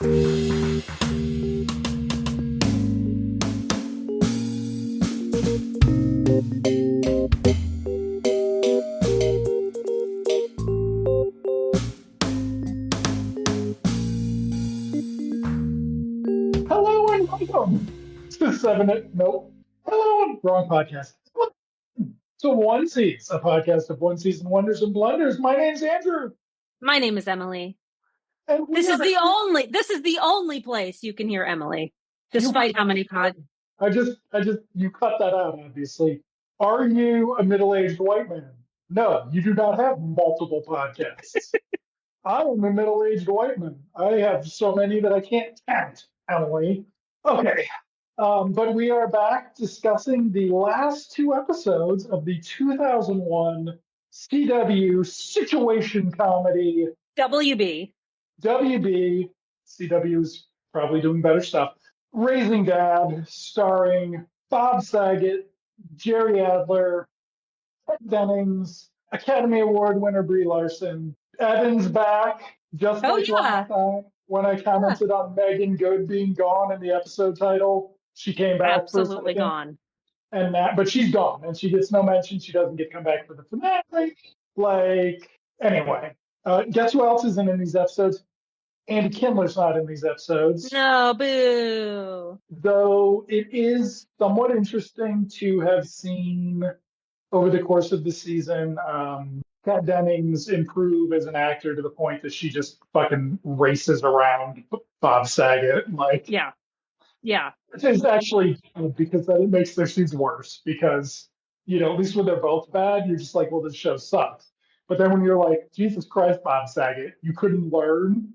Hello and welcome to Nope. Hello, wrong podcast. To Onesies, a podcast of onesies and wonders and blunders. My name's Andrew, My name is Emily. and This is the only place you can hear Emily, despite how many podcasts. you cut that out, obviously. Are you a middle-aged white man? No, you do not have multiple podcasts. I am a middle-aged white man. I have so many that I can't count, Emily. Okay. But we are back discussing the last two episodes of the 2001 CW situation comedy WB. WB. CW's probably doing better stuff. Raising Dad, starring Bob Saget, Jerry Adler, Kat Dennings, Academy Award winner Brie Larson. Evan's back, just like last time when I commented on Megan Good being gone in the episode title. She came back Absolutely gone. And but she's gone, and she gets no mention. She doesn't get come back for the finale. Anyway, guess who else isn't in these episodes? Andy Kindler's not in these episodes. No, boo. Though it is somewhat interesting to have seen over the course of the season, Kat Dennings improve as an actor to the point that she just fucking races around Bob Saget. Yeah. It's actually because that it makes their scenes worse because, at least when they're both bad, you're just like, well, this show sucks. But then when you're like, Jesus Christ, Bob Saget, you couldn't learn.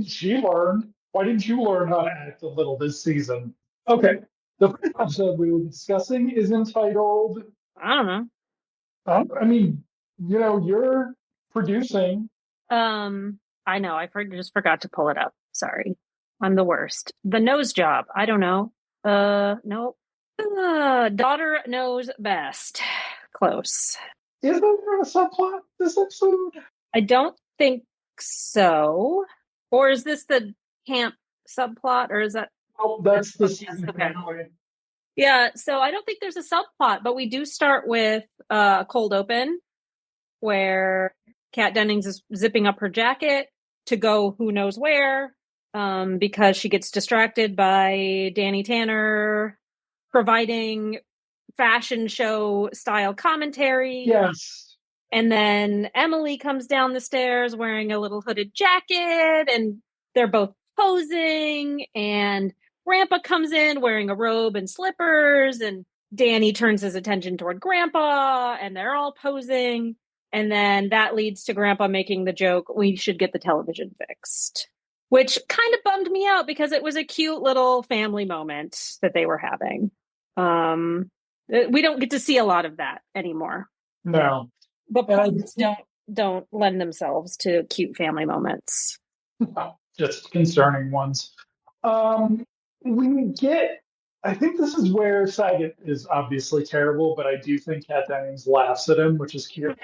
She learned. Why didn't you learn how to act a little this season? Okay. The first episode we will be discussing is entitled, I don't know. You're producing. I know. I just forgot to pull it up. Sorry. I'm the worst. The nose job. I don't know. Nope. Daughter knows best. Close. Is there a subplot this episode? I don't think so. Or is this the camp subplot? Or is that? Oh, that's the season finale. Yeah, so I don't think there's a subplot, but we do start with a cold open where Kat Dennings is zipping up her jacket to go who knows where because she gets distracted by Danny Tanner providing fashion show style commentary. Yes. And then Emily comes down the stairs wearing a little hooded jacket and they're both posing, and Grandpa comes in wearing a robe and slippers, and Danny turns his attention toward Grandpa, and they're all posing. And then that leads to Grandpa making the joke, we should get the television fixed, which kind of bummed me out because it was a cute little family moment that they were having. We don't get to see a lot of that anymore. No. But puns don't lend themselves to cute family moments. Just concerning ones. I think this is where Saget is obviously terrible, but I do think Kat Dennings laughs at him, which is cute.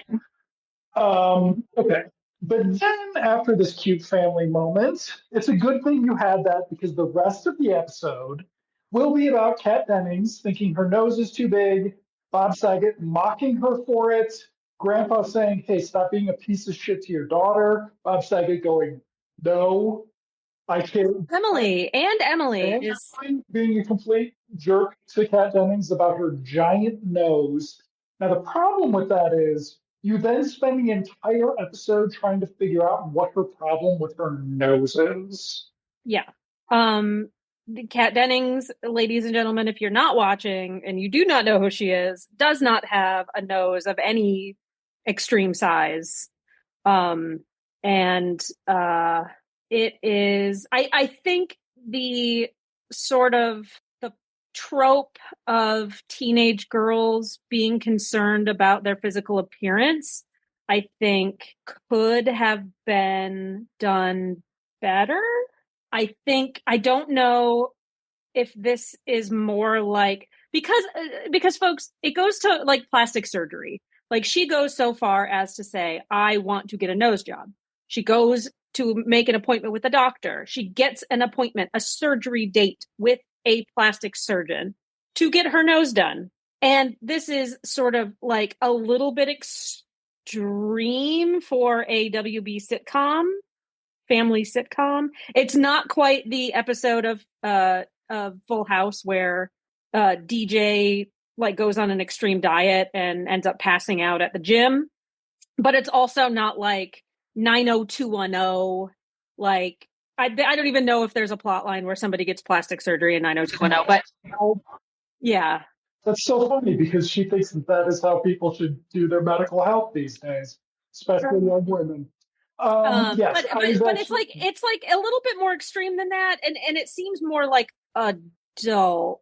Okay. But then after this cute family moment, it's a good thing you had that because the rest of the episode will be about Kat Dennings thinking her nose is too big, Bob Saget mocking her for it, Grandpa saying, hey, stop being a piece of shit to your daughter, Bob Saget going, no, I can't. Emily is being a complete jerk to Kat Dennings about her giant nose. Now, the problem with that is you then spend the entire episode trying to figure out what her problem with her nose is. Yeah. Kat Dennings, ladies and gentlemen, if you're not watching and you do not know who she is, does not have a nose of any extreme size. It is, I think the sort of the trope of teenage girls being concerned about their physical appearance, I think could have been done better. I don't know if this is more like, because folks, it goes to like plastic surgery. Like she goes so far as to say, I want to get a nose job. She goes to make an appointment with a doctor. She gets an appointment, a surgery date with a plastic surgeon to get her nose done. And this is sort of like a little bit extreme for a WB sitcom, family sitcom. It's not quite the episode of Full House where DJ like goes on an extreme diet and ends up passing out at the gym, but it's also not like 90210. Like I don't even know if there's a plot line where somebody gets plastic surgery in 90210, but yeah. That's so funny because she thinks that is how people should do their medical health these days, especially young women. Yes, But it's like a little bit more extreme than that, and it seems more like adult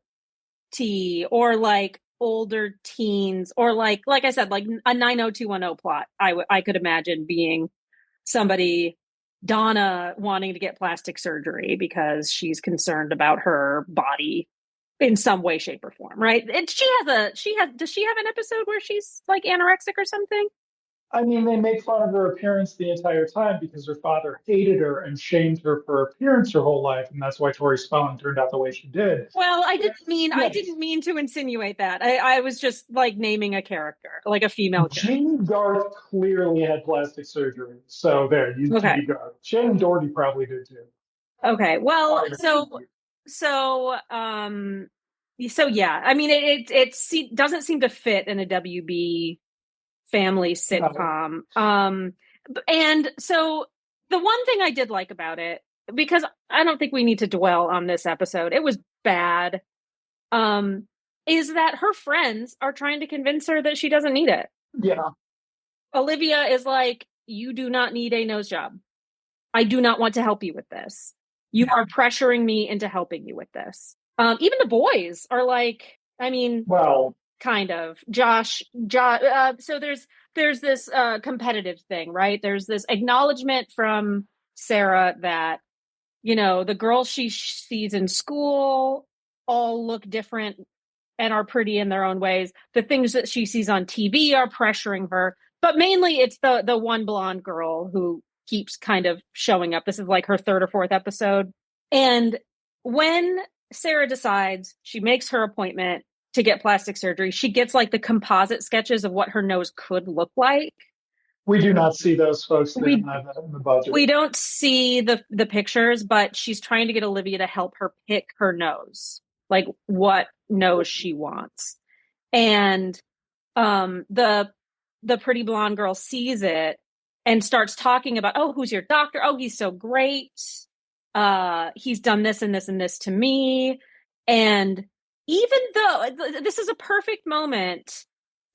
or like older teens, or like I said, like a 90210 plot. I could imagine being somebody, Donna, wanting to get plastic surgery because she's concerned about her body in some way, shape, or form, right? And does she have an episode where she's like anorexic or something? I mean, they make fun of her appearance the entire time because her father hated her and shamed her for her appearance her whole life, and that's why Tori Spelling turned out the way she did. Well, I Yes, didn't mean to insinuate that. I was just like naming a character, like a female character. Jean Garth clearly had plastic surgery, so there, you Okay. Garth. Shannon Doherty probably did too. Okay. Well, so yeah. I mean, it doesn't seem to fit in a WB family sitcom. And so the one thing I did like about it, because I don't think we need to dwell on this episode, it was bad, is that her friends are trying to convince her that she doesn't need it. Yeah. Olivia is like, you do not need a nose job. I do not want to help you with this. You are pressuring me into helping you with this. Even the boys are like, I mean, Well, kind of. Josh. So there's this competitive thing, right? There's this acknowledgement from Sarah that, the girls she sees in school all look different and are pretty in their own ways. The things that she sees on TV are pressuring her, but mainly it's the one blonde girl who keeps kind of showing up. This is like her third or fourth episode. And when Sarah decides, she makes her appointment to get plastic surgery, she gets like the composite sketches of what her nose could look like. we do not see those folks. They don't have that in the budget. We don't see the pictures, but she's trying to get Olivia to help her pick her nose, like what nose she wants. And the pretty blonde girl sees it and starts talking about, oh, who's your doctor? Oh, he's so great. He's done this and this and this to me. And even though this is a perfect moment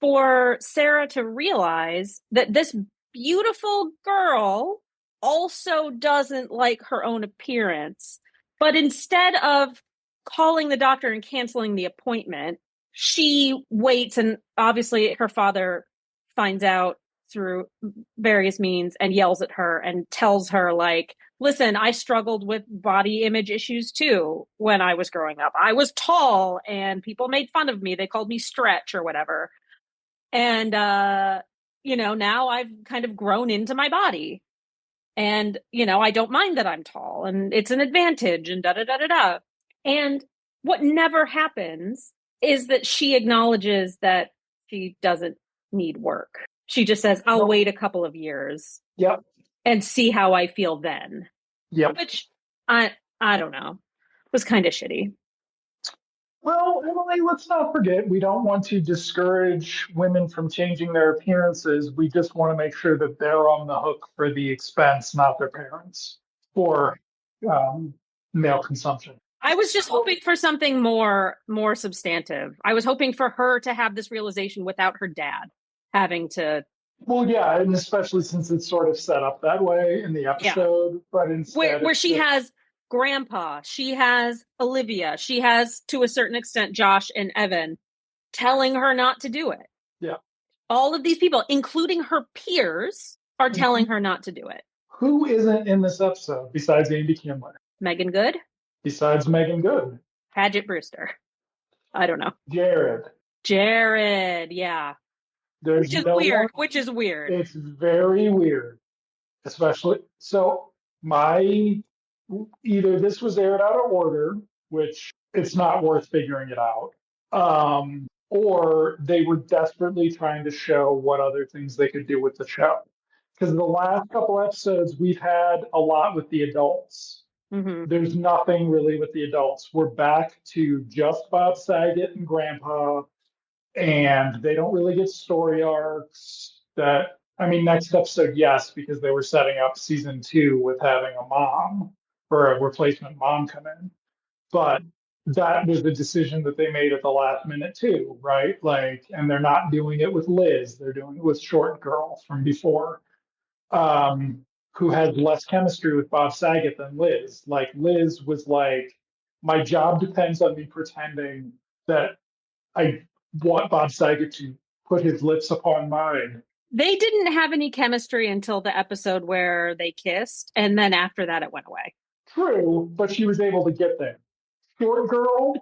for Sarah to realize that this beautiful girl also doesn't like her own appearance, but instead of calling the doctor and canceling the appointment, she waits, and obviously her father finds out through various means and yells at her and tells her, like, listen, I struggled with body image issues too when I was growing up. I was tall and people made fun of me. They called me Stretch or whatever. And, now I've kind of grown into my body. And, I don't mind that I'm tall and it's an advantage and da da da da da. And what never happens is that she acknowledges that she doesn't need work. She just says, I'll wait a couple of years. Yep. And see how I feel then. Yep. Which I don't know. It was kind of shitty. Well, Emily, let's not forget, we don't want to discourage women from changing their appearances. We just want to make sure that they're on the hook for the expense, not their parents, for male consumption. I was just hoping for something more substantive. I was hoping for her to have this realization without her dad having to. Well, yeah, and especially since it's sort of set up that way in the episode, but instead where she has Grandpa, she has Olivia, she has, to a certain extent, Josh and Evan telling her not to do it. Yeah. All of these people, including her peers, are telling her not to do it. Who isn't in this episode besides Andy Kindler? Megan Good? Besides Megan Good. Paget Brewster. I don't know. Jared, yeah. Which is weird. It's very weird. Especially, so My either this was aired out of order, which it's not worth figuring it out, or they were desperately trying to show what other things they could do with the show. Because the last couple episodes, we've had a lot with the adults. Hmm. There's nothing really with the adults. We're back to just Bob Saget and Grandpa, and they don't really get story arcs that, I mean, next episode, yes, because they were setting up season two with having a mom or a replacement mom come in. But that was the decision that they made at the last minute too, right? Like, and they're not doing it with Liz, they're doing it with Short Girl from before, um, who had less chemistry with Bob Saget than Liz. Like, Liz was like, my job depends on me pretending that I want Bob Saget to put his lips upon mine. They didn't have any chemistry until the episode where they kissed, and then after that, it went away. True, but she was able to get there. Short Girl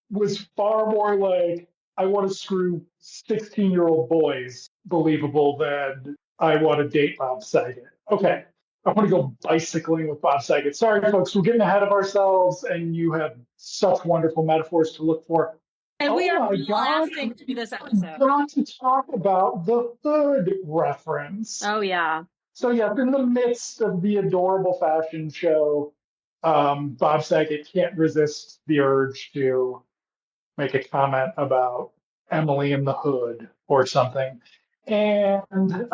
was far more like, I want to screw 16-year-old boys believable than I want to date Bob Saget. Okay, I want to go bicycling with Bob Saget. Sorry, folks, we're getting ahead of ourselves, and you have such wonderful metaphors to look for. And we Oh are my God, laughing through this we've episode. got to talk about the Hood reference. Oh, yeah. So, yeah, in the midst of the adorable fashion show, Bob Saget can't resist the urge to make a comment about Emily in the Hood or something. And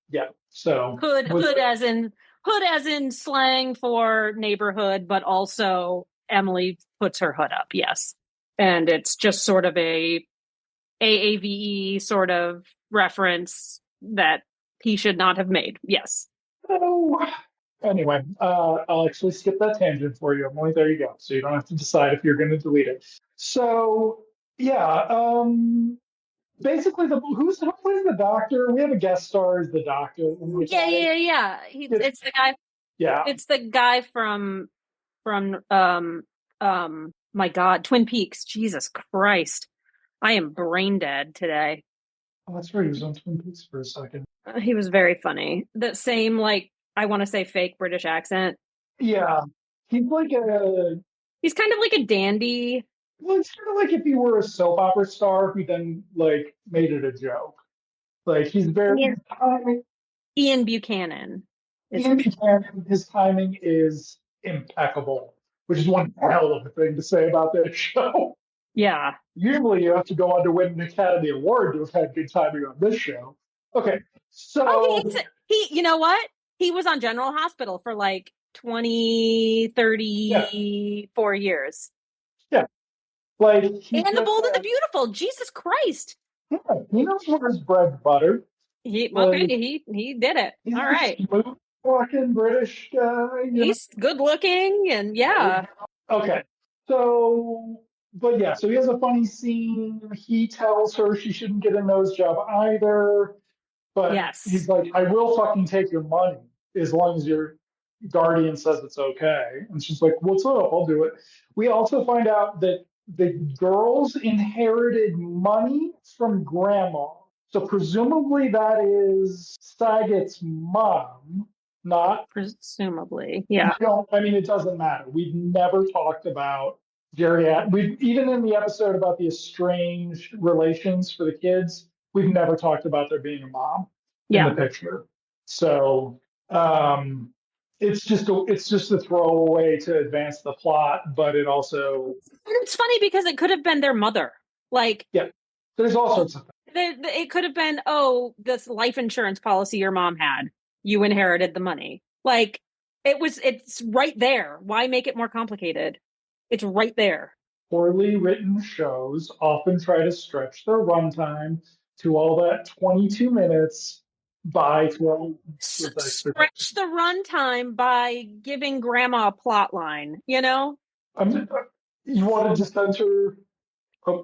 yeah, so with Hood as in slang for neighborhood, but also Emily puts her hood up. Yes. And it's just sort of a AAVE sort of reference he should not have made. Yes. oh, anyway, I'll actually skip that tangent for you, Emily. There you go. So you don't have to decide if you're going to delete it. So yeah, basically, who plays the doctor? We have a guest star as the doctor. Yeah. It's the guy. Yeah, It's the guy from my God, Twin Peaks. Jesus Christ, I am brain dead today. oh, that's right. He was on Twin Peaks for a second. He was very funny. The same, like, I want to say fake British accent. Yeah, he's like a He's kind of like a dandy. well, it's sort of like if he were a soap opera star who then like made it a joke. Like he's very Ian, his timing, Ian Buchanan is Ian Buchanan, his timing is impeccable, which is one hell of a thing to say about this show. yeah. Usually you have to go on to win an Academy Award to have had good timing on this show. Okay, Oh, so you know what? He was on General Hospital for like 20, yeah, 34 years. yeah, like he And The just Bold and the Beautiful. Jesus Christ. yeah, he knows where his bread's buttered. Okay, Like he did it. he's All a right. smooth fucking British guy, you know. He's good looking and yeah. Okay. So, but yeah, so he has a funny scene. He tells her she shouldn't get a nose job either, but he's Yes. like, I will fucking take your money as long as your guardian says it's okay. And she's like, what's up? I'll do it. We also find out that the girls inherited money from grandma. So presumably that is Saget's mom, not Presumably. we Yeah. don't, I mean, it doesn't matter. We've never talked about geriatric. We've even in the episode about the estranged relations for the kids, we've never talked about there being a mom in the Yeah. picture. So it's just a throwaway to advance the plot, but it also And it's funny because it could have been their mother. Like, yeah, there's all sorts of things. it could have been, oh, this life insurance policy your mom had. You inherited the money. Like, it's right there. Why make it more complicated? It's right there. Poorly written shows often try to stretch their runtime to all that 22 minutes by 12 with extra. Stretch the runtime by giving grandma a plot line, you know? I'm, you want to just censor a,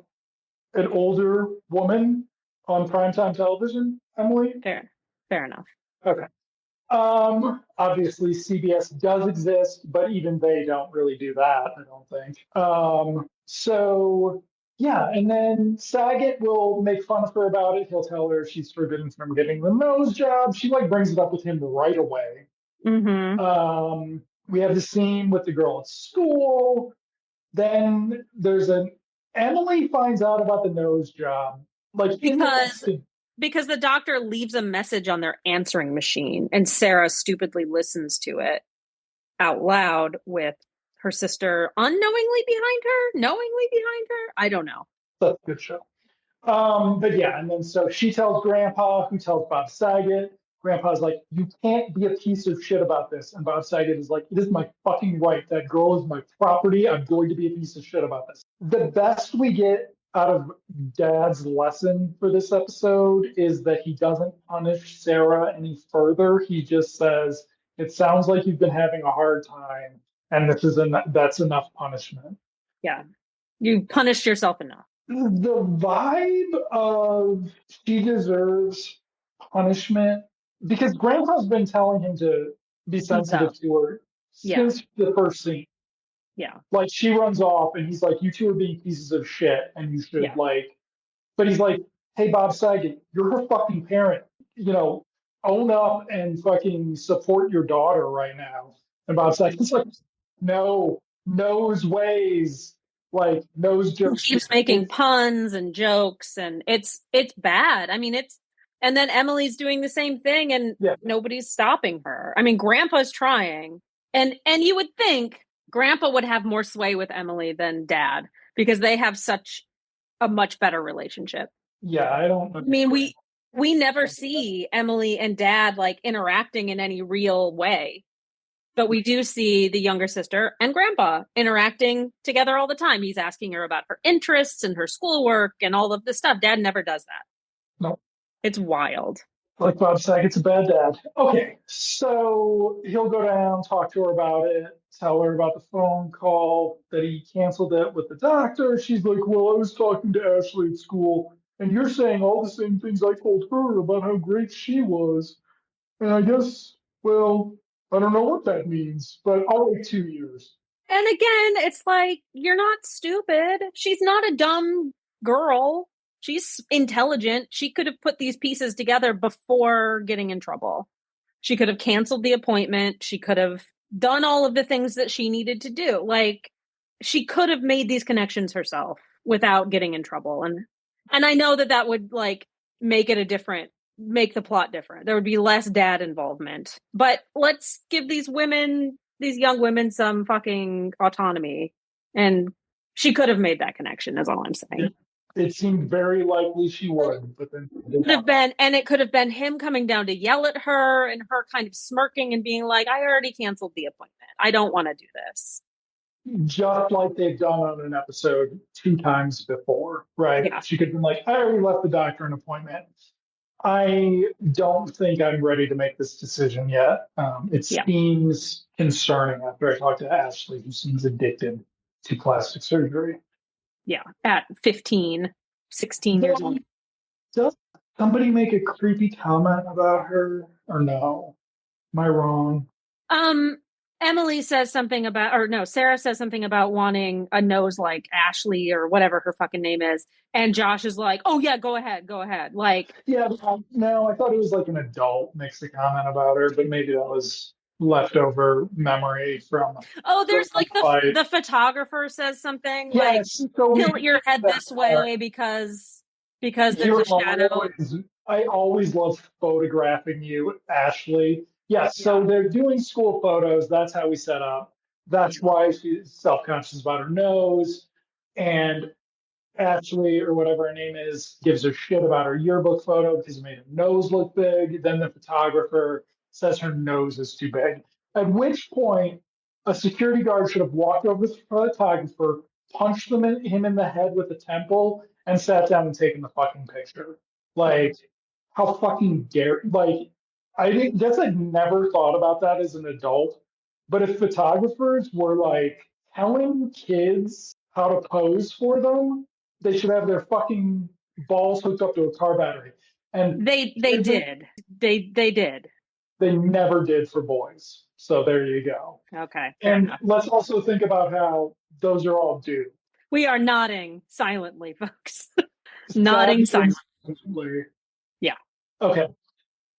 an older woman on primetime television, Emily? Fair enough. Okay. Obviously CBS does exist, but even they don't really do that, I don't think. So yeah, and then Saget will make fun of her about it. He'll tell her she's forbidden from getting the nose job. She like brings it up with him right away. We have the scene with the girl at school. Then Emily finds out about the nose job. Like because because the doctor leaves a message on their answering machine and Sarah stupidly listens to it out loud with her sister unknowingly behind her, knowingly behind her. I don't know. That's a good show. But yeah, and then so she tells Grandpa, who tells Bob Saget. Grandpa's like, you can't be a piece of shit about this. And Bob Saget is like, it is my fucking right. That girl is my property. I'm going to be a piece of shit about this. The best we get out of Dad's lesson for this episode is that he doesn't punish Sarah any further. He just says, it sounds like you've been having a hard time, and that's enough punishment. Yeah. You punished yourself enough. The vibe of she deserves punishment because Grandpa's been telling him to be sensitive to her since the first scene. Yeah. Like she runs off and he's like, you two are being pieces of shit and you should but he's like, hey, Bob Saget, you're her fucking parent. Own up and fucking support your daughter right now. And Bob Saget's like, no, knows ways. Like knows jokes. He keeps making puns and jokes, and it's bad. I mean, and then Emily's doing the same thing, and nobody's stopping her. I mean, Grandpa's trying, and you would think Grandpa would have more sway with Emily than Dad because they have such a much better relationship. Yeah, I don't. I mean, we never see Emily and Dad like interacting in any real way. But we do see the younger sister and Grandpa interacting together all the time. He's asking her about her interests and her schoolwork and all of this stuff. Dad never does that. No. It's wild. Like Bob Saget's a bad dad. Okay, so he'll go down, talk to her about it, tell her about the phone call, that he canceled it with the doctor. She's like, well, I was talking to Ashley at school, and you're saying all the same things I told her about how great she was. And I guess, well, I don't know what that means, but I'll wait 2 years. And again, it's like, you're not stupid. She's not a dumb girl. She's intelligent. She could have put these pieces together before getting in trouble. She could have canceled the appointment. She could have done all of the things that she needed to do. Like, she could have made these connections herself without getting in trouble. And I know that would like make the plot different. There would be less dad involvement. But let's give these young women some fucking autonomy. And she could have made that connection, is all I'm saying. It seemed very likely she would, but then it could have been him coming down to yell at her and her kind of smirking and being like, I already canceled the appointment. I don't want to do this. Just like they've done on an episode 2 times before, right? Yeah. She could have been like, I already left the doctor an appointment. I don't think I'm ready to make this decision yet. It seems concerning after I talked to Ashley, who seems addicted to plastic surgery. Yeah, at 15, 16 years old. Does somebody make a creepy comment about her or no? Am I wrong? Emily says something Sarah says something about wanting a nose like Ashley or whatever her fucking name is. And Josh is like, oh yeah, go ahead. Like, yeah, no, I thought it was like an adult makes a comment about her, but maybe that was leftover memory from. Oh, there's like the photographer says something like, tilt your head this way because there's a shadow. I always love photographing you, Ashley. Yes, so they're doing school photos. That's how we set up. That's why she's self-conscious about her nose. And Ashley, or whatever her name is, gives her shit about her yearbook photo because it made her nose look big. Then the photographer says her nose is too big. At which point, a security guard should have walked over to the photographer, punched him in the head with a temple, and sat down and taken the fucking picture. Like, how fucking dare, like, I guess I'd never thought about that as an adult, but if photographers were like telling kids how to pose for them, they should have their fucking balls hooked up to a car battery. And they did. They did. They never did for boys. So there you go. Okay. And let's also think about how those are all due. We are nodding silently, folks. Nodding silently. Yeah. Okay.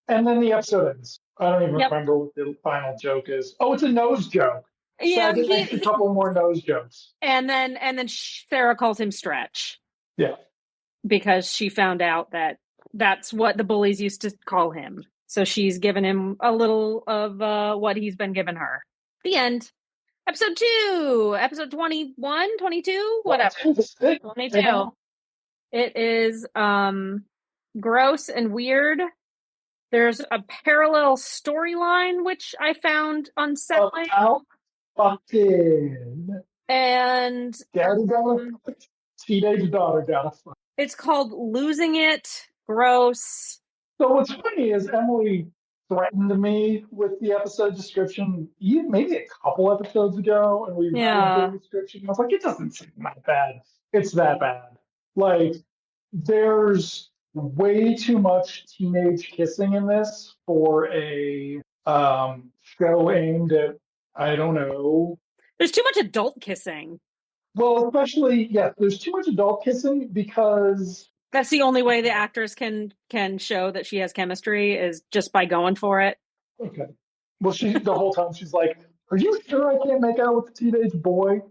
And then the episode ends. I don't even Yep. remember what the final joke is. Oh, it's a nose joke. Yeah, Saget makes a couple more nose jokes. and then Sarah calls him Stretch Yeah. because she found out that that's what the bullies used to call him. So she's given him a little of what he's been given her. The end. Episode 2, episode 21, 22, whatever. 22. It is gross and weird. There's a parallel storyline which I found unsettling. How fucking And daddy got a teenage daughter got a fuck. it's called Losing It. Gross. So what's funny is Emily threatened me with the episode description maybe a couple episodes ago, and we read the description. I was like, it doesn't seem that bad. It's that bad. Like, there's way too much teenage kissing in this for a show aimed at, I don't know. There's too much adult kissing. Well, especially, yes, there's too much adult kissing because that's the only way the actress can show that she has chemistry is just by going for it. Okay. Well, she the whole time she's like, "Are you sure I can't make out with the teenage boy?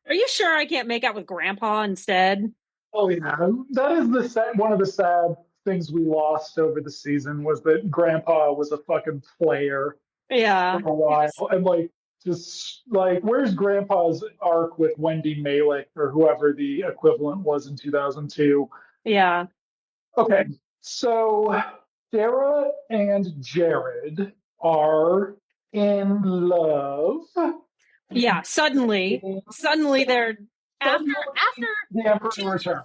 Are you sure I can't make out with Grandpa instead?" Oh yeah, that is one of the sad things we lost over the season was that Grandpa was a fucking player. Yeah. For a while, and like just like where's Grandpa's arc with Wendy Malick or whoever the equivalent was in 2002? Yeah. Okay, so Sarah and Jared are in love. Yeah, suddenly they're after the Emperor returned.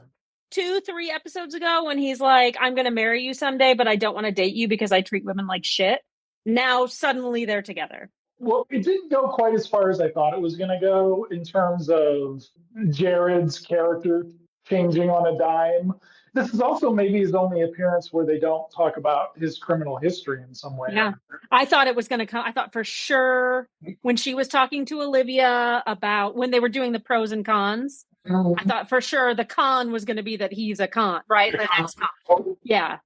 2-3 episodes ago when he's like, I'm gonna marry you someday, but I don't want to date you because I treat women like shit. Now suddenly they're together. Well, it didn't go quite as far as I thought it was going to go in terms of Jared's character changing on a dime. This is also maybe his only appearance where they don't talk about his criminal history in some way. Yeah. I thought it was going to come. I thought for sure when she was talking to Olivia about when they were doing the pros and cons, I thought for sure the con was going to be that he's a con, right? The next con. Yeah.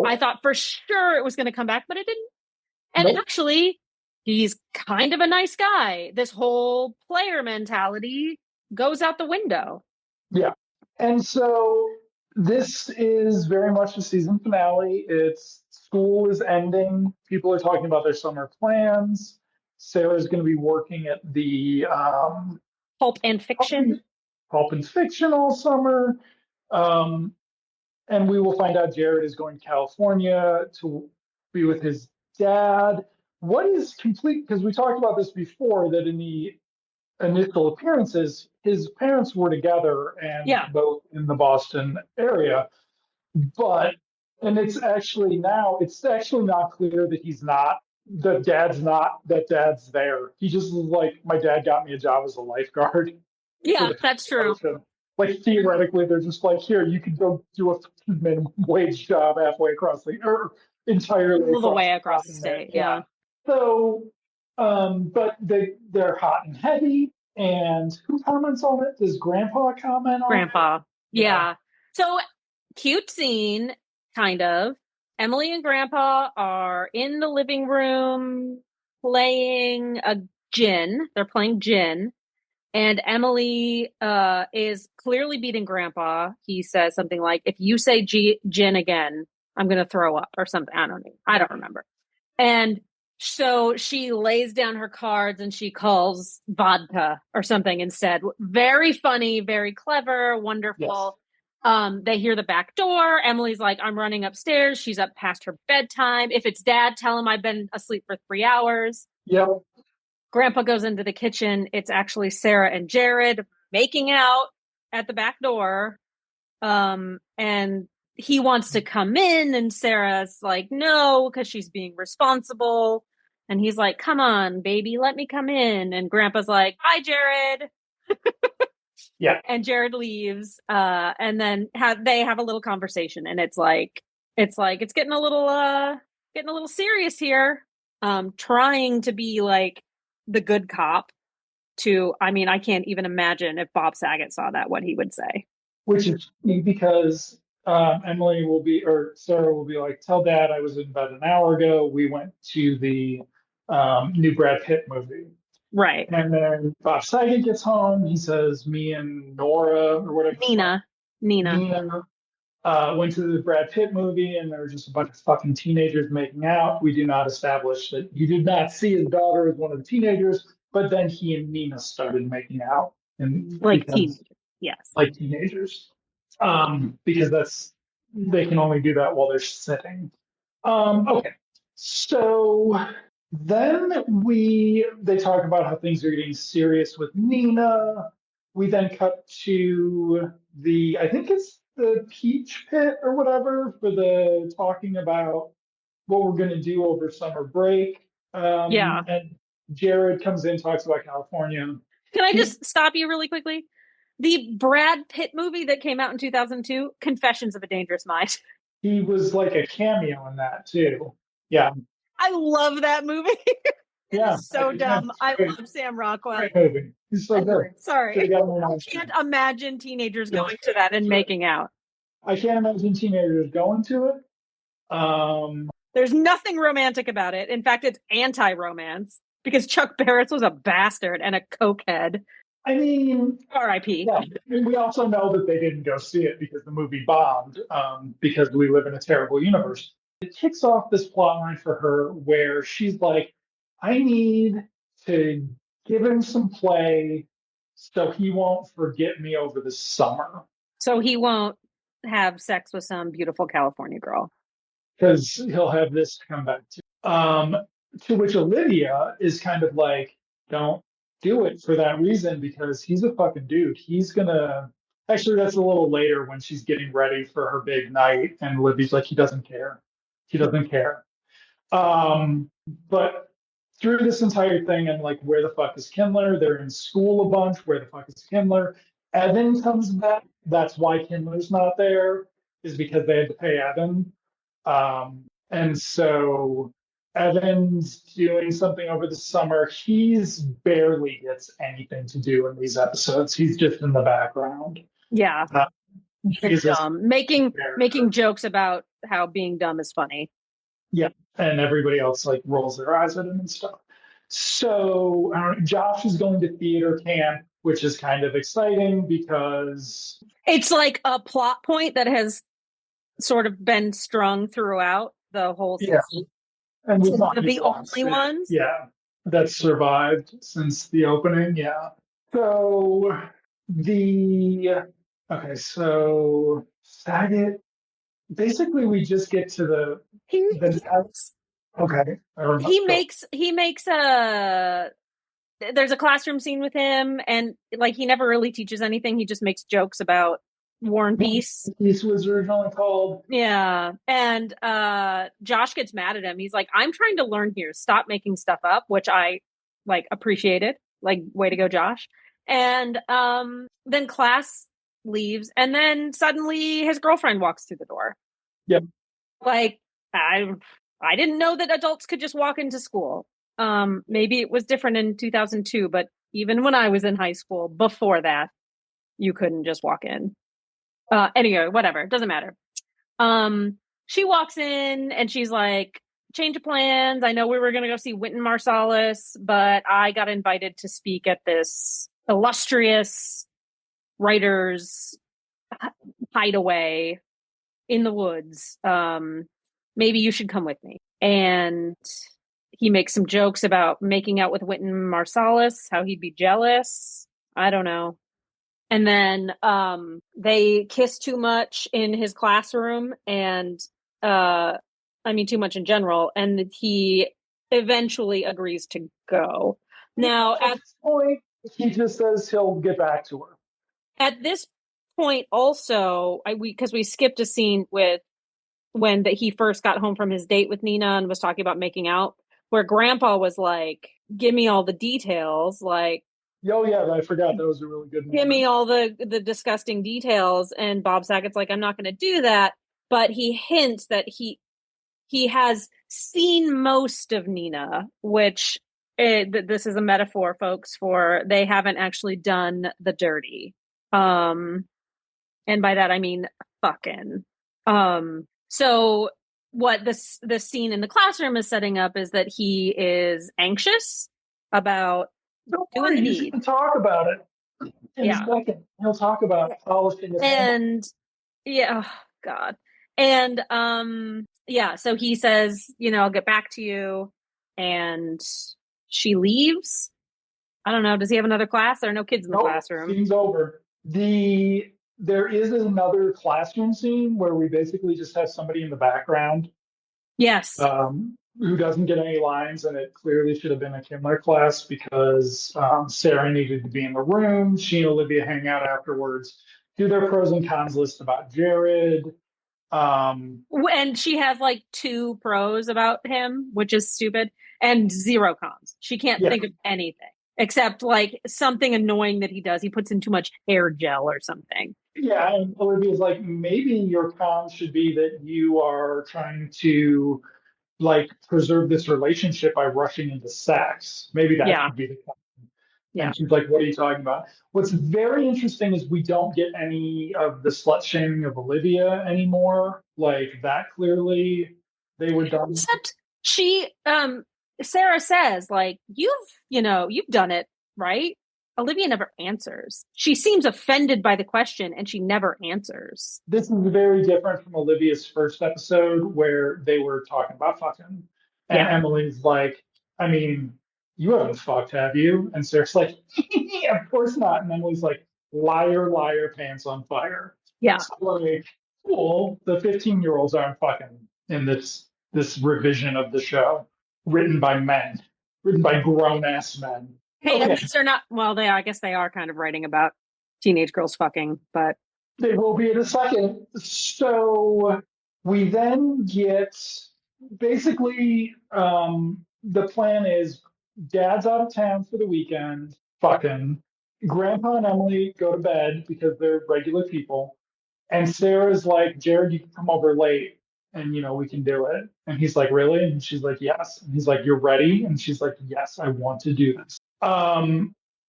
I thought for sure it was going to come back, but it didn't. And actually, he's kind of a nice guy. This whole player mentality goes out the window. Yeah. And so this is very much the season finale. It's school is ending. People are talking about their summer plans. Sarah's going to be working at the Pulp and Fiction. Pulp and Fiction all summer. And we will find out Jared is going to California to be with his dad. What is complete, because we talked about this before, that in the initial appearances, his parents were together and both in the Boston area. But, and it's actually not clear that that dad's there. He just was like, my dad got me a job as a lifeguard. Yeah, that's true. Like theoretically, they're just like, here, you can go do a minimum wage job halfway across or entirely all the way across the state. Yeah. So, but they're hot and heavy. And who comments on it? Does Grandpa comment on Grandpa. It? Yeah. So cute scene, kind of. Emily and Grandpa are in the living room playing a gin. They're playing gin. And Emily is clearly beating Grandpa. He says something like, if you say gin again, I'm going to throw up or something. I don't remember. And so she lays down her cards and she calls vodka or something instead. Very funny, very clever, wonderful. Yes. They hear the back door. Emily's like, I'm running upstairs. She's up past her bedtime. If it's dad, tell him I've been asleep for 3 hours. Yep. Grandpa goes into the kitchen. It's actually Sarah and Jared making out at the back door. And he wants to come in and Sarah's like, no, because she's being responsible. And he's like, come on, baby, let me come in. And Grandpa's like, bye, Jared. Yeah. And Jared leaves. And then they have a little conversation and it's getting a little serious here. Trying to be like the good cop I can't even imagine if Bob Saget saw that, what he would say. Which is funny because Emily will be, or Sarah will be like, tell Dad I was in bed an hour ago. We went to the new Brad Pitt movie. Right. And then Bob Saget gets home. He says, me and Nora, or whatever the fuck, Nina. Nina, went to the Brad Pitt movie, and there were just a bunch of fucking teenagers making out. We do not establish that he did not see his daughter as one of the teenagers, but then he and Nina started making out, and Like because teenagers. Yes. like teenagers, because that's they can only do that while they're sitting. Okay, so then they talk about how things are getting serious with Nina. We then cut to I think it's the Peach Pit or whatever for the talking about what we're going to do over summer break. Yeah. And Jared comes in, talks about California. Can I He, just stop you really quickly? The Brad Pitt movie that came out in 2002, Confessions of a Dangerous Mind. he was like a cameo in that too. Yeah, I love that movie. It yeah. is so dumb. I Great, love Sam Rockwell. great movie. He's so good. Sorry. Should've gotten an I Oscar. can't imagine teenagers going to that and making out. I can't imagine teenagers going to it. There's nothing romantic about it. In fact, it's anti-romance because Chuck Barris was a bastard and a cokehead. I mean, R.I.P. yeah. And we also know that they didn't go see it because the movie bombed, because we live in a terrible universe. It kicks off this plot line for her where she's like, I need to give him some play so he won't forget me over the summer. So he won't have sex with some beautiful California girl. Because he'll have this to come back to. To which Olivia is kind of like, don't do it for that reason because he's a fucking dude. He's gonna. Actually, that's a little later when she's getting ready for her big night, and Olivia's like, he doesn't care. He doesn't care. But through this entire thing, and like, where the fuck is Kindler? They're in school a bunch. Where the fuck is Kindler? Evan comes back. That's why Kindler's not there, is because they had to pay Evan. And so Evan's doing something over the summer. He's barely gets anything to do in these episodes. He's just in the background. Yeah. He's dumb. Making jokes about how being dumb is funny. Yeah, and everybody else like rolls their eyes at him and stuff. So Josh is going to theater camp, which is kind of exciting because it's like a plot point that has sort of been strung throughout the whole season. Yeah. And it's one of the only ones. Yeah, that survived since the opening. Yeah. So so Saget. Basically, we just get to the okay. He makes a. There's a classroom scene with him, and like he never really teaches anything. He just makes jokes about War and Peace. Peace was originally called. Yeah. And Josh gets mad at him. He's like, I'm trying to learn here. Stop making stuff up, which I like appreciated. Like, way to go, Josh. And then class leaves, and then suddenly his girlfriend walks through the door. Yep. Like, I didn't know that adults could just walk into school. Maybe it was different in 2002, but even when I was in high school, before that, you couldn't just walk in. Anyway, whatever, doesn't matter. She walks in and she's like, change of plans. I know we were going to go see Wynton Marsalis, but I got invited to speak at this illustrious writers hideaway in the woods. Maybe you should come with me. And he makes some jokes about making out with Wynton Marsalis, how he'd be jealous. I don't know. And then they kiss too much in his classroom, and too much in general, and he eventually agrees to go. Now, at this point, he just says he'll get back to her. At this point, also, because we skipped a scene with when he first got home from his date with Nina and was talking about making out, where Grandpa was like, give me all the details, like, oh yeah, I forgot that was a really good moment. Give me all the disgusting details. And Bob Saget's like, I'm not going to do that. But he hints that he has seen most of Nina, which this is a metaphor, folks, for they haven't actually done the dirty. And by that I mean fucking. So what this scene in the classroom is setting up is that he is anxious about Don't doing worry, the he's deed. going to talk about it in a Yeah. second. He'll talk about polishing his hand. And yeah, oh, God. And yeah, so he says, I'll get back to you. And she leaves. I don't know. Does he have another class? There are no kids in the Nope, classroom. scene's over. There is another classroom scene where we basically just have somebody in the background Yes. who doesn't get any lines, and it clearly should have been a Kindler class because Sarah needed to be in the room. She and Olivia hang out afterwards, do their pros and cons list about Jared. And she has like two pros about him, which is stupid, and zero cons. She can't Yeah, think of anything except like something annoying that he does. He puts in too much hair gel or something. yeah, and Olivia's like, maybe your cons should be that you are trying to like preserve this relationship by rushing into sex. Maybe that Yeah. should be the con. Yeah. And she's like, what are you talking about? What's very interesting is we don't get any of the slut shaming of Olivia anymore. Like that clearly they were done. Except Sarah says, like, you've done it, right? Olivia never answers. She seems offended by the question and she never answers. This is very different from Olivia's first episode where they were talking about fucking. And Yeah. Emily's like, I mean, you haven't fucked, have you? And Sarah's like, of course not. And Emily's like, liar, liar, pants on fire. Yeah. So like, cool, the 15-year-olds aren't fucking in this revision of the show, written by men, written by grown ass men. Hey, at Okay, least they're not, well, I guess they are kind of writing about teenage girls fucking, but they will be in a second. So we then get basically the plan is dad's out of town for the weekend, fucking. Grandpa and Emily go to bed because they're regular people. And Sarah's like, Jared, you can come over late and we can do it. And he's like, really? And she's like, yes. And he's like, you're ready? And she's like, yes, I want to do this.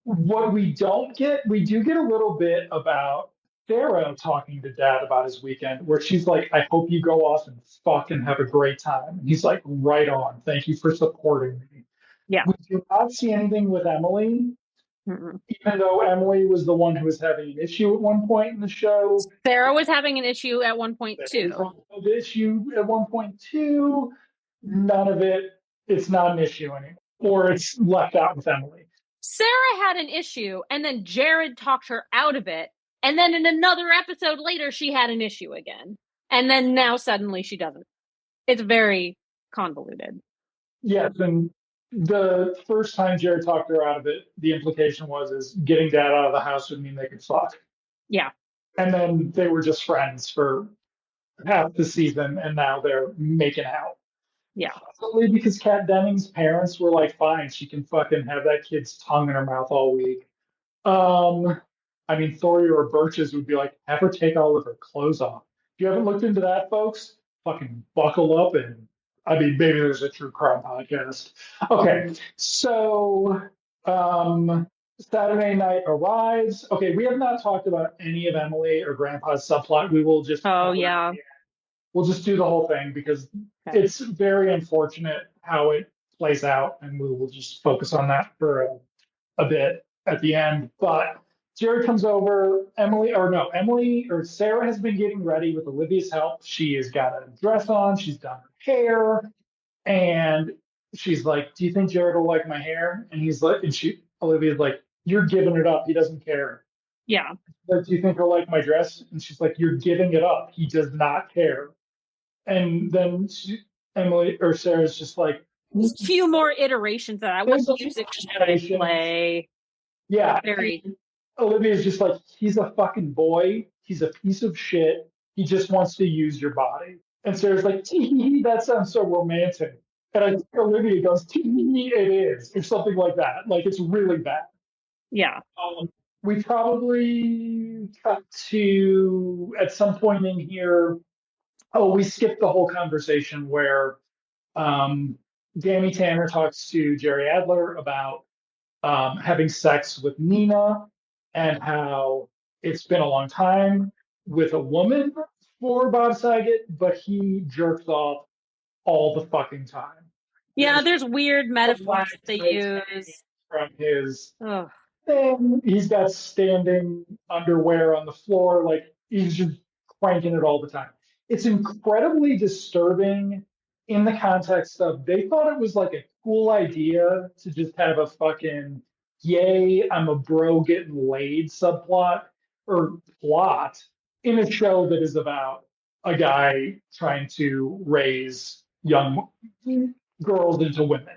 What we don't get, we do get a little bit about Sarah talking to dad about his weekend, where she's like, I hope you go off and fucking have a great time. And he's like, right on. Thank you for supporting me. yeah. We do not see anything with Emily, Mm-mm. even though Emily was the one who was having an issue at one point in the show. Sarah was having an issue at one point There too. was an issue at one point too. None of it, it's not an issue anymore. Or it's left out with Emily. Sarah had an issue and then Jared talked her out of it. And then in another episode later, she had an issue again. And then now suddenly she doesn't. It's very convoluted. Yes, and the first time Jared talked her out of it, the implication was is getting dad out of the house would mean they could fuck. Yeah. And then they were just friends for half the season, and now they're making out. Yeah. Probably because Kat Dennings' parents were like, fine, she can fucking have that kid's tongue in her mouth all week. I mean, Thoria or Birches would be like, have her take all of her clothes off. If you haven't looked into that, folks, fucking buckle up and I mean, maybe there's a true crime podcast. Okay, so Saturday night arrives. Okay, we have not talked about any of Emily or Grandpa's subplot. We will just Oh, yeah. we'll just do the whole thing because Okay. it's very unfortunate how it plays out, and we will just focus on that for a bit at the end. But Jared comes over. Emily or Sarah has been getting ready with Olivia's help. She has got a dress on. She's done her hair, and she's like, "Do you think Jared will like my hair?" And he's like, Olivia's like, "You're giving it up. He doesn't care." Yeah. Like, do you think he'll like my dress? And she's like, "You're giving it up. He does not care." And then Emily or Sarah's just like, A few more iterations of that. What music should I play? Yeah. Very. Olivia's just like, he's a fucking boy. He's a piece of shit. He just wants to use your body. And Sarah's like, tee, that sounds so romantic. And I think Olivia goes, tee, it is, or something like that. Like, it's really bad. Yeah. We probably cut to, at some point in here, we skipped the whole conversation where Danny Tanner talks to Jerry Adler about having sex with Nina and how it's been a long time with a woman. for Bob Saget, but he jerks off all the fucking time. Yeah, There's there's weird metaphors that they stalactites hanging use. from his Oh, thing. He's got standing underwear on the floor. Like he's just cranking it all the time. It's incredibly disturbing in the context of they thought it was like a cool idea to just have a fucking yay, I'm a bro getting laid subplot or plot in a show that is about a guy trying to raise young girls into women,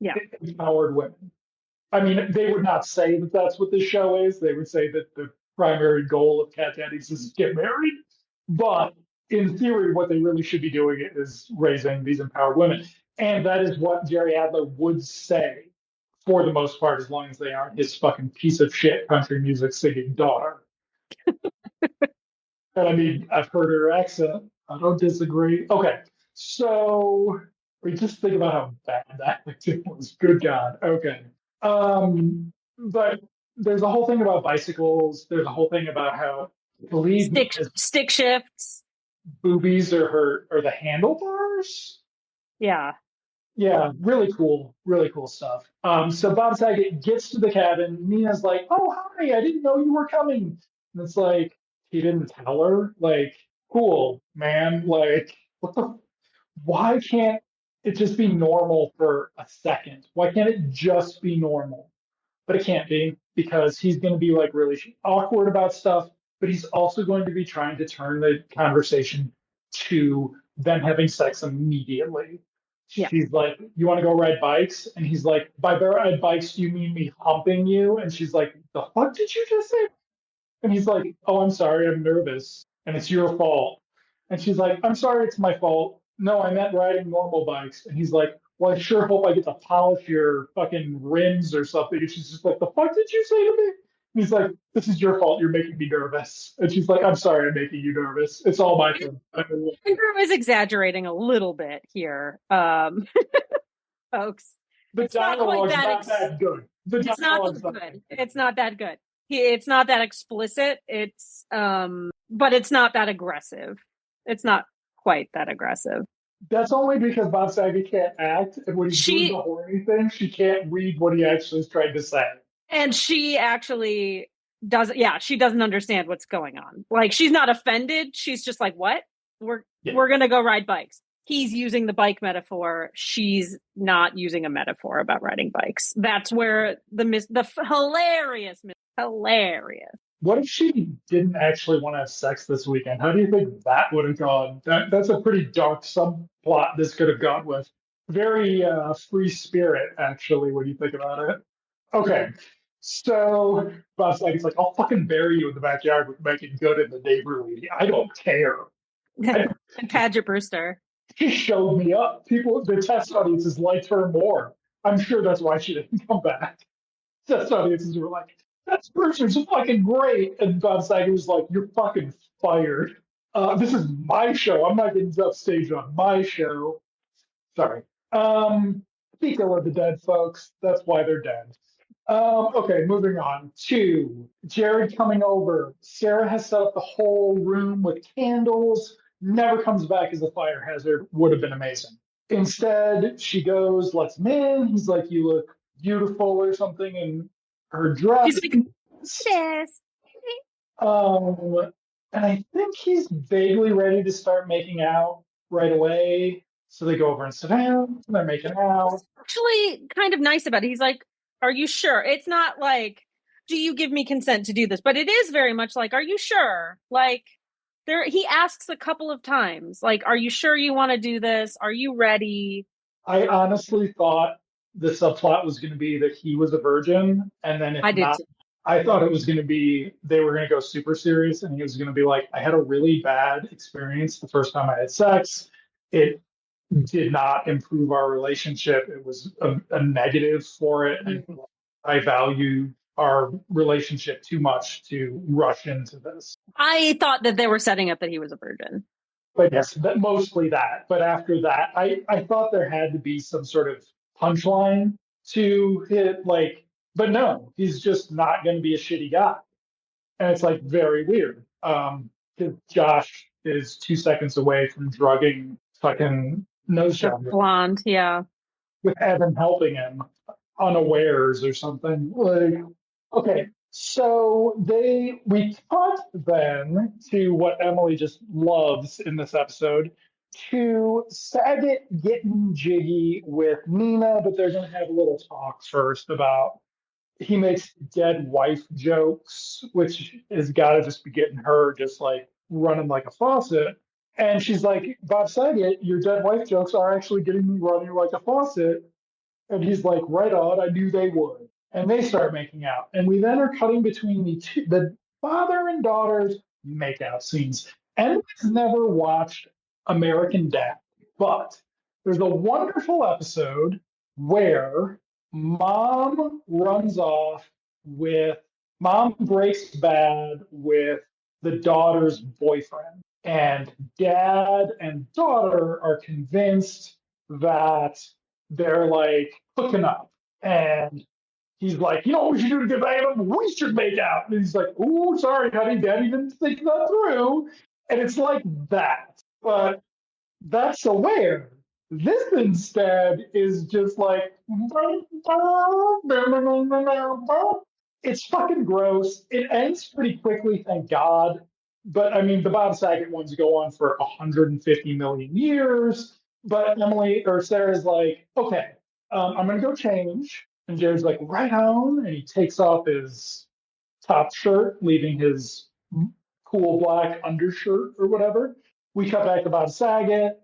yeah. empowered women. I mean, they would not say that that's what the show is. They would say that the primary goal of Kat Dennings is to get married. But in theory, what they really should be doing is raising these empowered women. And that is what Jerry Adler would say for the most part, as long as they aren't his fucking piece of shit country music singing daughter. And I mean, I've heard her accent. I don't disagree. Okay. So we just think about how bad that acting was. Good God. Okay. But there's a whole thing about bicycles. There's a whole thing about how, believe me, his Stick shifts. boobies are the handlebars. Yeah. Yeah, really cool stuff. So Bob Saget gets to the cabin. Nina's like, "Oh, hi! I didn't know you were coming." And it's like he didn't tell her. Like, cool, man. Like, what the? Why can't it just be normal for a second? Why can't it just be normal? But it can't be because he's going to be like really awkward about stuff, but he's also going to be trying to turn the conversation to them having sex immediately. Yeah. She's like, "You want to go ride bikes?" And he's like, "By ride bikes, do you mean me humping you?" And she's like, "The fuck did you just say?" And he's like, "Oh, I'm sorry, I'm nervous, and it's your fault." And she's like, "I'm sorry, it's my fault. No, I meant riding normal bikes." And he's like, "Well, I sure hope I get to polish your fucking rims or something." And she's just like, "The fuck did you say to me?" And he's like, "This is your fault. You're making me nervous." And she's like, "I'm sorry, I'm making you nervous. It's all my fault." Andrew is exaggerating a little bit here, folks. The It's not quite dialogue's that. not that good. The It's not dialogue's that not good. It's not that good. It's not that explicit. But it's not that aggressive. It's not quite that aggressive. That's only because Bob Saget can't act, and when he's doing the She horny thing, she can't read what he actually is trying to say. and she actually doesn't. Yeah, she doesn't understand what's going on. Like she's not offended. She's just like, "What? We're gonna go ride bikes." He's using the bike metaphor. She's not using a metaphor about riding bikes. That's where hilarious. What if she didn't actually want to have sex this weekend? How do you think that would have gone? That's a pretty dark subplot this could have gone with. Very free spirit, actually, when you think about it. Okay, so Bob's like, it's like, "I'll fucking bury you in the backyard with making good in the neighborly. I don't care." I, And Paget Brewster. she showed me up. People, the test audiences liked her more. I'm sure that's why she didn't come back. Test audiences were like, "That person's fucking great." And Bob Saget was like, "You're fucking fired. This is my show. I'm not getting upstage on my show." Sorry. Speaking of the dead folks, that's why they're dead. Okay, moving on to Jared coming over. Sarah has set up the whole room with candles, never comes back as a fire hazard. Would have been amazing. Instead, she goes, lets him in. He's like, "You look beautiful," or something, in her dress. She's like, yes. And I think he's vaguely ready to start making out right away. So they go over and sit down, and they're making out. Actually kind of nice about it. He's like, are you sure? It's not like, do you give me consent to do this? But it is very much like, are you sure? Like there he asks a couple of times, like, are you sure you want to do this? Are you ready? I honestly thought the subplot was going to be that he was a virgin, and then if I did not, too. I thought it was going to be they were going to go super serious, and he was going to be like, "I had a really bad experience the first time I had sex. It did not improve our relationship. It was a negative for it, and Mhm. I value our relationship too much to rush into this." I thought that they were setting up that he was a virgin. But yes, mostly that. But after that, I thought there had to be some sort of punchline to it, like, but no, he's just not going to be a shitty guy, and it's like very weird. 'Cause Josh is 2 seconds away from drugging fucking nose The job blonde, yeah. with Evan helping him unawares or something. Like, okay, so we cut then to what Emily just loves in this episode, to Saget getting jiggy with Nina, but they're gonna have a little talk first about he makes dead wife jokes, which has got to just be getting her just like running like a faucet. And she's like, Bob Saget, your dead wife jokes are actually getting me running like a faucet. And he's like, right on, I knew they would. And they start making out. And we then are cutting between the father and daughter's makeout scenes. And we've never watched American Dad, but there's a wonderful episode where mom runs off with mom breaks bad with the daughter's boyfriend. And dad and daughter are convinced that they're like hooking up. And he's like, you know what we should do to get back at him? We should make out. And he's like, ooh, sorry, honey, daddy didn't think that through. And it's like that. But that's aware. This instead is just like it's fucking gross. It ends pretty quickly, thank God. But I mean, the Bob Saget ones go on for 150 million years. But Emily or Sarah's like, okay, I'm gonna go change. And Jared's like, right on. And he takes off his top shirt, leaving his cool black undershirt or whatever. We cut back to Bob Saget.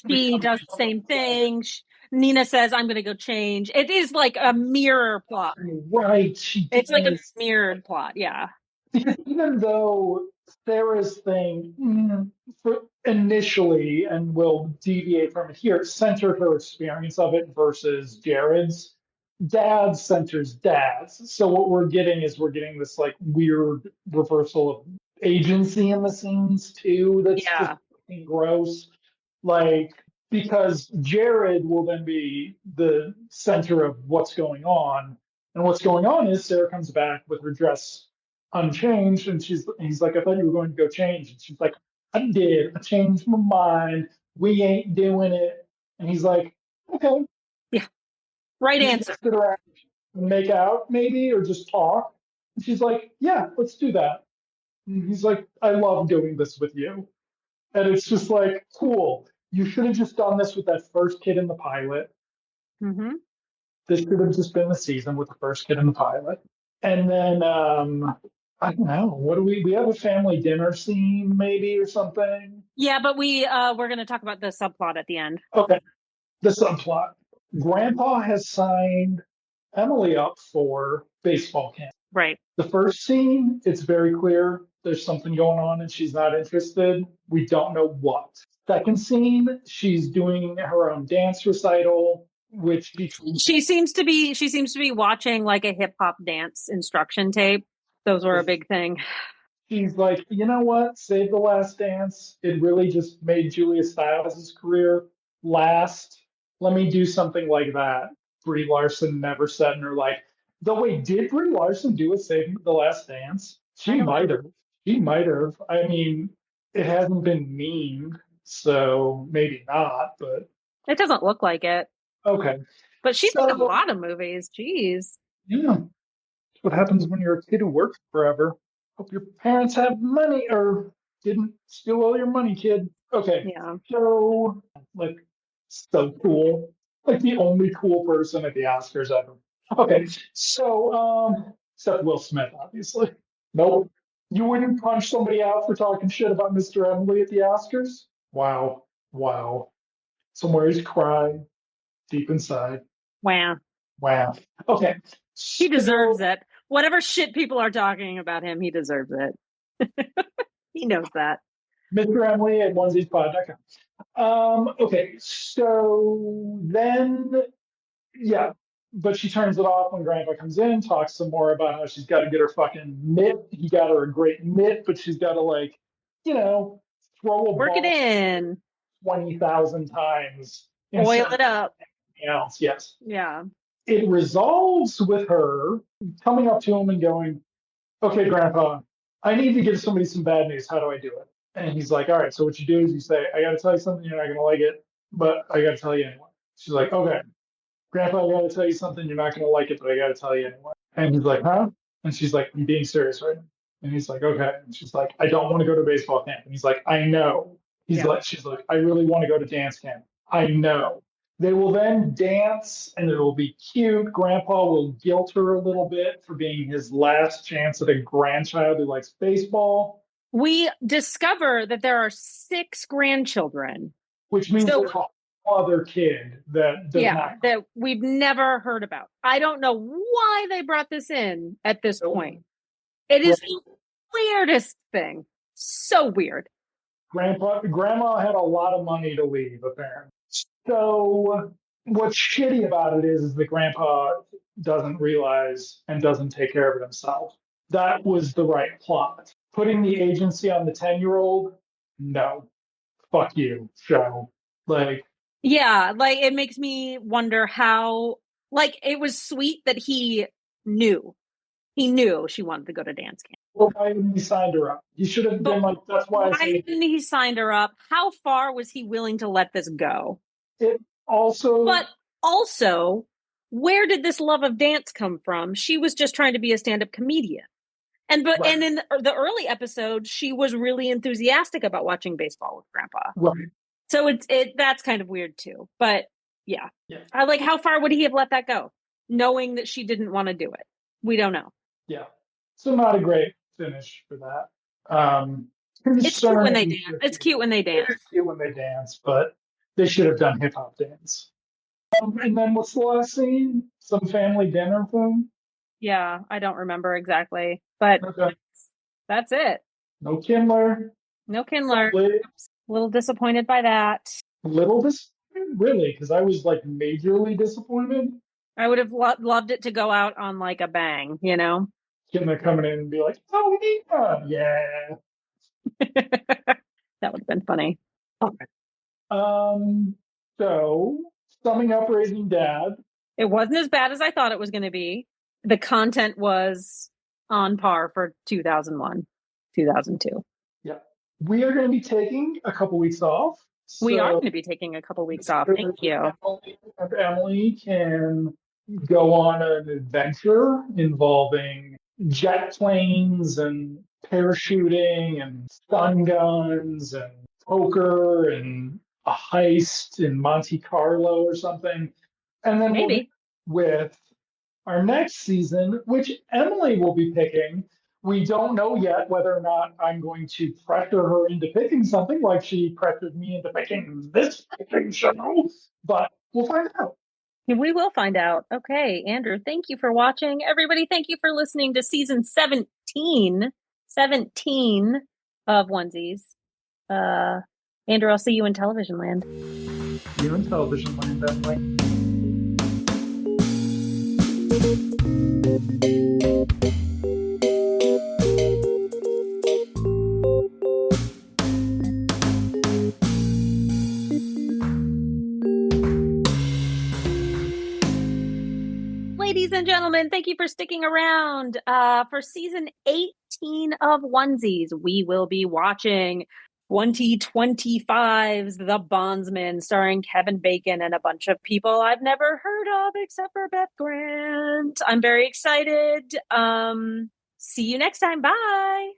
She does the same thing. Nina says, I'm going to go change. It is like a mirror plot. Right. It's like a mirrored plot. Yeah. Because even though Sarah's thing initially, and we'll deviate from it here, centered her experience of it versus Jared's, dad centers dads. So what we're getting is we're getting this like weird reversal of agency in the scenes too. That's Yeah. just gross. Like, because Jared will then be the center of what's going on. And what's going on is Sarah comes back with her dress unchanged, and he's like, I thought you were going to go change. And she's like, I did. I changed my mind. We ain't doing it. And he's like, okay. Yeah. Right answer. Sit around and make out, maybe, or just talk. And she's like, yeah, let's do that. And he's like, I love doing this with you. And it's just like, cool. You should have just done this with that first kid in the pilot. Mm-hmm. This should have just been the season with the first kid in the pilot. And then I don't know. What do we have a family dinner scene maybe or something? Yeah, but we're going to talk about the subplot at the end. Okay. The subplot. Grandpa has signed Emily up for baseball camp. Right. The first scene, it's very clear there's something going on and she's not interested. We don't know what. Second scene, she's doing her own dance recital, which she seems to be watching like a hip hop dance instruction tape. Those were a big thing. She's like, you know what? Save the Last Dance. It really just made Julia Stiles' career last. Let me do something like that. Brie Larson never said in her life. The way, did Brie Larson do a Save the Last Dance? She might have. She might have. I mean, it hasn't been memed, so maybe not, but. It doesn't look like it. Okay. But she's in a lot of movies. Jeez. Yeah. That's what happens when you're a kid who works forever. Hope your parents have money or didn't steal all your money, kid. Okay. Yeah. So, like, so cool. Like the only cool person at the Oscars ever. Okay. So, except Will Smith, obviously. Nope. You wouldn't punch somebody out for talking shit about Mr. Emily at the Oscars? Wow. Wow. Somewhere he's crying deep inside. Wow. Wow. Okay. He deserves it. Whatever shit people are talking about him, he deserves it. He knows that. Mr. Emily at onesiespod.com. Okay, so then, yeah, but she turns it off when Grandpa comes in, talks some more about how she's got to get her fucking mitt. He got her a great mitt, but she's got to, like, you know, throw a work it in 20,000 times. Oil it up. Else, yes. Yeah. It resolves with her coming up to him and going, okay, Grandpa, I need to give somebody some bad news. How do I do it? And he's like, all right, so what you do is you say, I got to tell you something, you're not going to like it, but I got to tell you anyway. She's like, okay, Grandpa, I got to tell you something, you're not going to like it, but I got to tell you anyway. And he's like, huh? And she's like, I'm being serious right now. And he's like, okay. And she's like, I don't want to go to baseball camp. And he's like, I know. Yeah. She's like, I really want to go to dance camp. I know. They will then dance and it'll be cute. Grandpa will guilt her a little bit for being his last chance at a grandchild who likes baseball. We discover that there are 6 grandchildren, Which means there's a other kid that does not. That we've never heard about. I don't know why they brought this in at this point. It is the weirdest thing. So weird. Grandma had a lot of money to leave, apparently. So what's shitty about it is that Grandpa doesn't realize and doesn't take care of it himself. That was the right plot. Putting the agency on the 10-year-old, no. Fuck you, show. Like, yeah, like it makes me wonder how, like, it was sweet that he knew she wanted to go to dance camp. Well, why didn't he sign her up? He should have been like, that's why I say. Didn't he sign her up? How far was he willing to let this go? It also. But also, where did this love of dance come from? She was just trying to be a stand-up comedian. And in the early episodes, she was really enthusiastic about watching baseball with Grandpa. Right. So that's kind of weird too. But yeah. I like, how far would he have let that go, knowing that she didn't want to do it? We don't know. Yeah. So not a great finish for that. It's cute when they dance. It's cute when they dance. It's cute when they dance, but they should have done hip hop dance. And then what's the last scene? Some family dinner thing? Yeah, I don't remember exactly, but that's it. No Kindler. No Kindler. A little disappointed by that. Little disappointed? Really? Because I was like majorly disappointed. I would have loved it to go out on like a bang, you know? Kindler coming in and be like, oh, yeah. That would have been funny. Okay. So, summing up Raising Dad. It wasn't as bad as I thought it was going to be. The content was on par for 2001, 2002. Yeah. We are going to be taking a couple weeks off. We are going to be taking a couple weeks off. Thank you. Emily can go on an adventure involving jet planes and parachuting and stun guns and poker and a heist in Monte Carlo or something. And then maybe with our next season, which Emily will be picking. We don't know yet whether or not I'm going to pressure her into picking something like she pressured me into picking this picking show, but we'll find out. We will find out. Okay, Andrew, thank you for watching. Everybody, thank you for listening to season 17 of Onesies. Andrew, I'll see you in television land. See you in television land, Emily. Ladies and gentlemen, thank you for sticking around. For season 18 of Onesies, we will be watching 2025's The Bondsman, starring Kevin Bacon and a bunch of people I've never heard of except for Beth Grant. I'm very excited. See you next time. Bye.